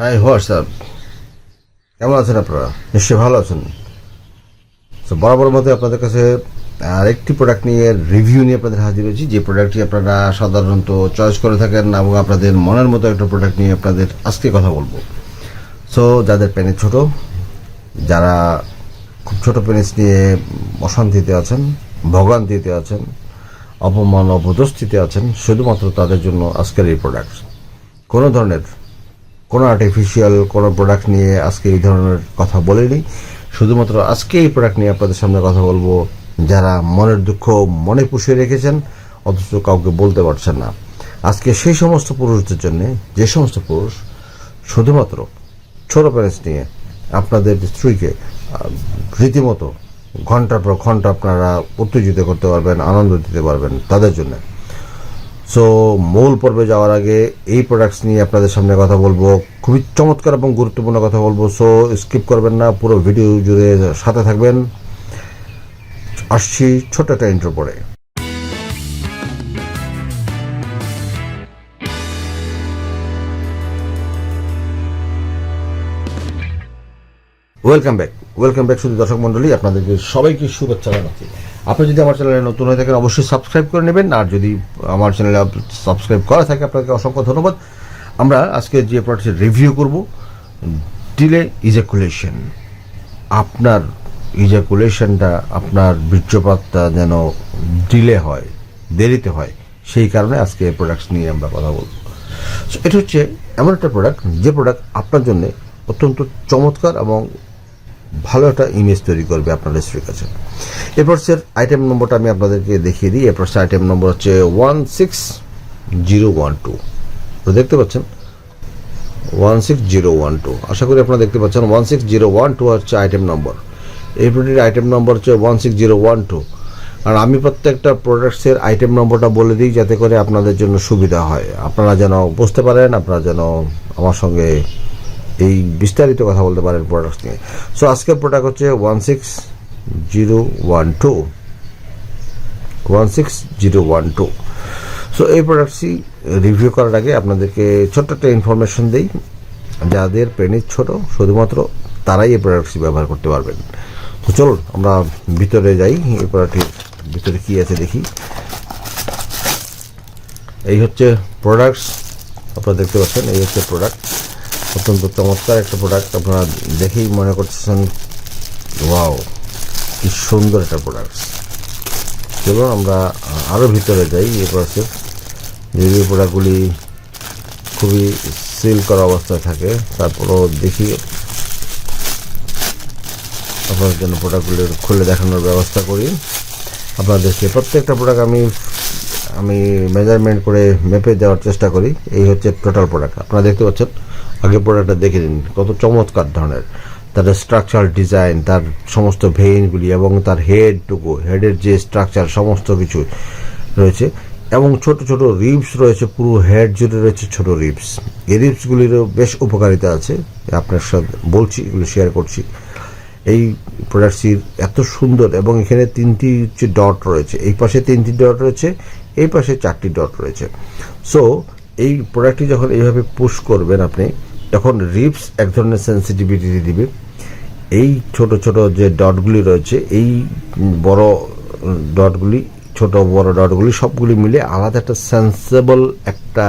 High WhatsApp, কেমন আছেন আপনারা? নিশ্চয়ই ভালো আছেন। তো বরাবর মতো আপনাদের কাছে আরেকটি প্রোডাক্ট নিয়ে রিভিউ নিয়ে আপনাদের হাজির হয়েছি, যে প্রোডাক্টটি আপনারা সাধারণত চয়েস করে থাকেন এবং আপনাদের মনের মতো একটা প্রোডাক্ট নিয়ে আপনাদের আজকে কথা বলবো। সো যাদের পেনিস ছোট, যারা খুব ছোট পেনিস নিয়ে অশান্তিতে আছেন, ভোগান্তিতে আছেন, অপমান অপদস্থিতে আছেন, শুধুমাত্র তাদের জন্য আজকের এই প্রোডাক্ট। কোনো ধরনের কোনো আর্টিফিশিয়াল কোনো প্রোডাক্ট নিয়ে আজকে এই ধরনের কথা বলিনি। শুধুমাত্র আজকে এই প্রোডাক্ট নিয়ে আপনাদের সামনে কথা বলবো যারা মনের দুঃখ মনে পুষে রেখেছেন অথচ কাউকে বলতে পারছেন না। আজকে সেই সমস্ত পুরুষদের জন্য, যে সমস্ত পুরুষ শুধুমাত্র ছোট পেনিস নিয়ে আপনাদের স্ত্রীকে রীতিমতো ঘন্টার পর ঘন্টা আপনারা উত্তেজিত করতে পারবেন, আনন্দ দিতে পারবেন, তাদের জন্য। সো মূল পর্বে যাওয়ার আগে এই প্রোডাক্টস নিয়ে আপনাদের সামনে কথা বলবো, খুবই চমৎকার এবং গুরুত্বপূর্ণ কথা বলবো। সো স্কিপ করবেন না, পুরো ভিডিও জুড়ে সাথে থাকবেন। আসছি ছোট্ট একটা ইন্ট্রো পরে। ওয়েলকাম ব্যাক শুধু দর্শক মণ্ডলী, আপনাদেরকে সবাইকে শুভেচ্ছা জানাচ্ছি। আপনি যদি আমার চ্যানেলে নতুন হয়ে থাকেন অবশ্যই সাবস্ক্রাইব করে নেবেন, আর যদি আমার চ্যানেলে সাবস্ক্রাইব করা থাকে আপনাকে অসংখ্য ধন্যবাদ। আমরা আজকে যে প্রোডাক্টের রিভিউ করব, ডিলে ইজাকুলেশন। আপনার ইজাকুলেশনটা, আপনার বীর্যপাতটা যেন ডিলে হয়, দেরিতে হয়, সেই কারণে আজকে এই প্রোডাক্টস নিয়ে আমরা কথা বলব। সো এটা হচ্ছে এমন একটা প্রোডাক্ট, যে প্রোডাক্ট আপনার জন্য অত্যন্ত চমৎকার এবং ভালো একটা ইমেজ তৈরি করবে আপনার স্ত্রীর কাছে। এরপরের আইটেম নম্বরটা আমি আপনাদেরকে দেখিয়ে দিই। এরপর আইটেম নম্বর হচ্ছে 16012। দেখতে পাচ্ছেন 16012, আশা করি আপনারা দেখতে পাচ্ছেন 16012 হচ্ছে আইটেম নম্বর। এই প্রোডাক্টের আইটেম নম্বর হচ্ছে 16012। আর আমি প্রত্যেকটা প্রোডাক্টসের আইটেম নম্বরটা বলে দিই যাতে করে আপনাদের জন্য সুবিধা হয়, আপনারা যেন বুঝতে পারেন, আপনারা যেন আমার সঙ্গে এই বিস্তারিত কথা বলতে পারেন প্রোডাক্টস নিয়ে। সো আজকের প্রোডাক্ট হচ্ছে 16012। সো এই প্রোডাক্টটি রিভিউ করার আগে আপনাদেরকে ছোট্ট একটা ইনফরমেশন দিই। যাদের পেনিস ছোট শুধুমাত্র তারাই এই প্রোডাক্টটি ব্যবহার করতে পারবেন। তো চলুন আমরা ভিতরে যাই, এই প্রোডাক্টটির ভিতরে কী আছে দেখি। এই হচ্ছে প্রোডাক্টস, আপনারা দেখতে পাচ্ছেন, এই হচ্ছে প্রোডাক্ট। অত্যন্ত চমৎকার একটা প্রোডাক্ট, আপনারা দেখেই মনে করতেছেন ওয়াও কি সুন্দর একটা প্রোডাক্ট। চলুন আমরা আরও ভিতরে যাই। এই প্রোডাক্টের যে প্রোডাক্টগুলি খুবই সিল করা অবস্থায় থাকে, তারপরও দেখি আপনাদের জন্য প্রোডাক্টগুলি খুলে দেখানোর ব্যবস্থা করি আপনাদেরকে। প্রত্যেকটা প্রোডাক্ট আমি মেজারমেন্ট করে মেপে দেওয়ার চেষ্টা করি। এই হচ্ছে টোটাল প্রোডাক্ট, আপনারা দেখতে পাচ্ছেন। আগে প্রোডাক্টটা দেখে নিন, কত চমৎকার ধরনের তার স্ট্রাকচারাল ডিজাইন, তার সমস্ত ভেইনগুলি এবং তার হেডের যে স্ট্রাকচার সমস্ত কিছু রয়েছে, এবং ছোট ছোট রিবস রয়েছে, পুরো হেড জুড়ে রয়েছে ছোট রিবস। এই রিবসগুলিরও বেশ উপকারিতা আছে, আপনার সাথে বলছি, এগুলো শেয়ার করছি। এই প্রোডাক্টটির এত সুন্দর, এবং এখানে 3টি ডট রয়েছে, এই পাশে 3টি ডট রয়েছে, এই পাশে 4টি ডট রয়েছে। সো এই প্রোডাক্টটি যখন এইভাবে পুশ করবেন আপনি, তখন রিবস এক ধরনের সেন্সিটিভিটি দিবে। এই ছোট ছোট যে ডটগুলি রয়েছে, এই বড় ডটগুলি, ছোট বড় ডটগুলি সবগুলি মিলে আলাদা একটা সেন্সেবল একটা